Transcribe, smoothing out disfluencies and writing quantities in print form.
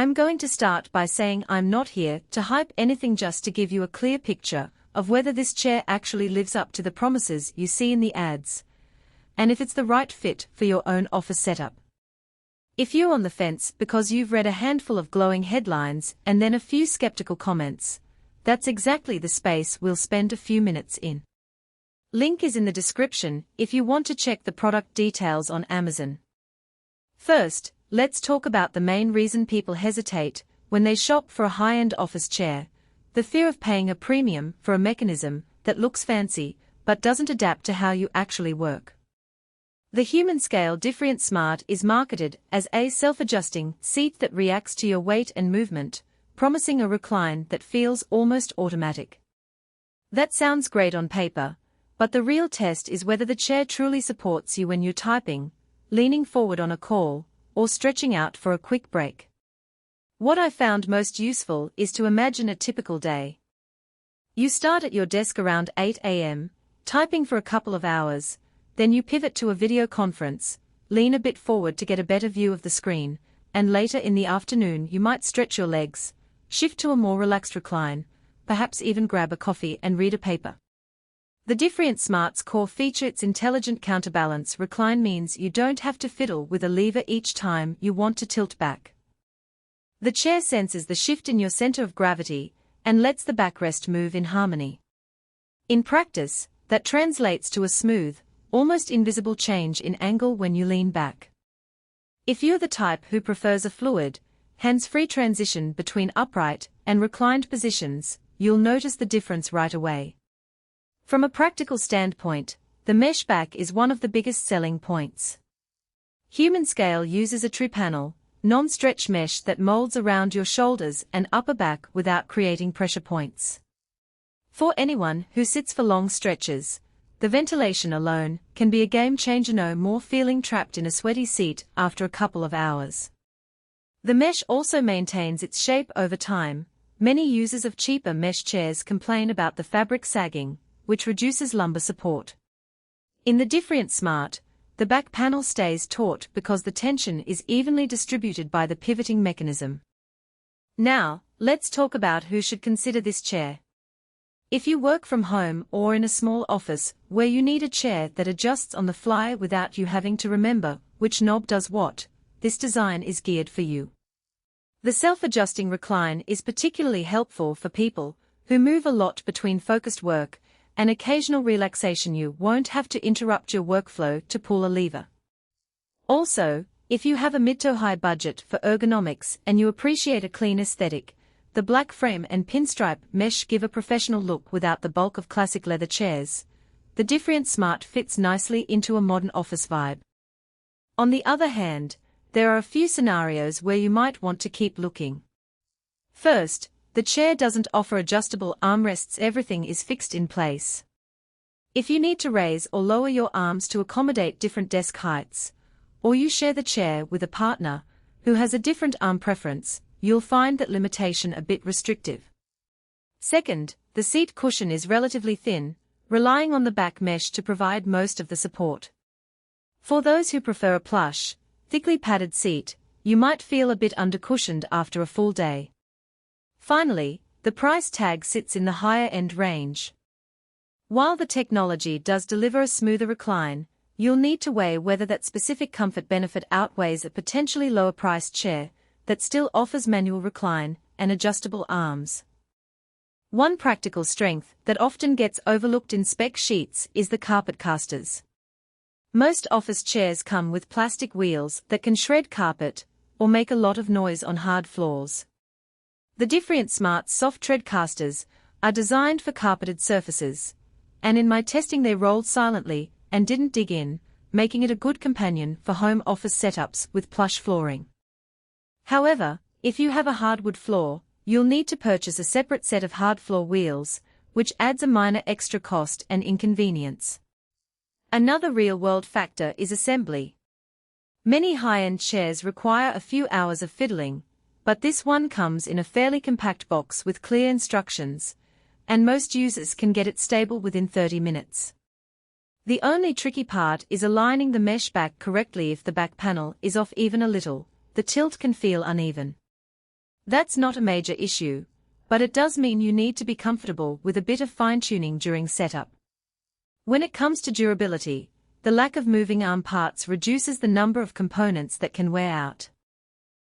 I'm going to start by saying I'm not here to hype anything, just to give you a clear picture of whether this chair actually lives up to the promises you see in the ads, and if it's the right fit for your own office setup. If you're on the fence because you've read a handful of glowing headlines and then a few skeptical comments, that's exactly the space we'll spend a few minutes in. Link is in the description if you want to check the product details on Amazon. First, let's talk about the main reason people hesitate when they shop for a high-end office chair: the fear of paying a premium for a mechanism that looks fancy but doesn't adapt to how you actually work. The Humanscale Diffrient Smart is marketed as a self-adjusting seat that reacts to your weight and movement, promising a recline that feels almost automatic. That sounds great on paper, but the real test is whether the chair truly supports you when you're typing, leaning forward on a call, or stretching out for a quick break. What I found most useful is to imagine a typical day. You start at your desk around 8 a.m., typing for a couple of hours, then you pivot to a video conference, lean a bit forward to get a better view of the screen, and later in the afternoon you might stretch your legs, shift to a more relaxed recline, perhaps even grab a coffee and read a paper. The Diffrient Smart's core feature, its intelligent counterbalance recline, means you don't have to fiddle with a lever each time you want to tilt back. The chair senses the shift in your center of gravity and lets the backrest move in harmony. In practice, that translates to a smooth, almost invisible change in angle when you lean back. If you're the type who prefers a fluid, hands-free transition between upright and reclined positions, you'll notice the difference right away. From a practical standpoint, the mesh back is one of the biggest selling points. Humanscale uses a true panel, non-stretch mesh that molds around your shoulders and upper back without creating pressure points. For anyone who sits for long stretches, the ventilation alone can be a game changer. No more feeling trapped in a sweaty seat after a couple of hours. The mesh also maintains its shape over time. Many users of cheaper mesh chairs complain about the fabric sagging, which reduces lumbar support. In the Diffrient Smart, the back panel stays taut because the tension is evenly distributed by the pivoting mechanism. Now, let's talk about who should consider this chair. If you work from home or in a small office where you need a chair that adjusts on the fly without you having to remember which knob does what, this design is geared for you. The self-adjusting recline is particularly helpful for people who move a lot between focused work and occasional relaxation. You won't have to interrupt your workflow to pull a lever. Also, if you have a mid to high budget for ergonomics and you appreciate a clean aesthetic, the black frame and pinstripe mesh give a professional look without the bulk of classic leather chairs. The Diffrient Smart fits nicely into a modern office vibe. On the other hand, there are a few scenarios where you might want to keep looking. First, the chair doesn't offer adjustable armrests. Everything is fixed in place. If you need to raise or lower your arms to accommodate different desk heights, or you share the chair with a partner who has a different arm preference, you'll find that limitation a bit restrictive. Second, the seat cushion is relatively thin, relying on the back mesh to provide most of the support. For those who prefer a plush, thickly padded seat, you might feel a bit undercushioned after a full day. Finally, the price tag sits in the higher-end range. While the technology does deliver a smoother recline, you'll need to weigh whether that specific comfort benefit outweighs a potentially lower-priced chair that still offers manual recline and adjustable arms. One practical strength that often gets overlooked in spec sheets is the carpet casters. Most office chairs come with plastic wheels that can shred carpet or make a lot of noise on hard floors. The Diffrient Smart's soft tread casters are designed for carpeted surfaces, and in my testing they rolled silently and didn't dig in, making it a good companion for home office setups with plush flooring. However, if you have a hardwood floor, you'll need to purchase a separate set of hard floor wheels, which adds a minor extra cost and inconvenience. Another real-world factor is assembly. Many high-end chairs require a few hours of fiddling, but this one comes in a fairly compact box with clear instructions, and most users can get it stable within 30 minutes. The only tricky part is aligning the mesh back correctly. If the back panel is off even a little, the tilt can feel uneven. That's not a major issue, but it does mean you need to be comfortable with a bit of fine-tuning during setup. When it comes to durability, the lack of moving arm parts reduces the number of components that can wear out.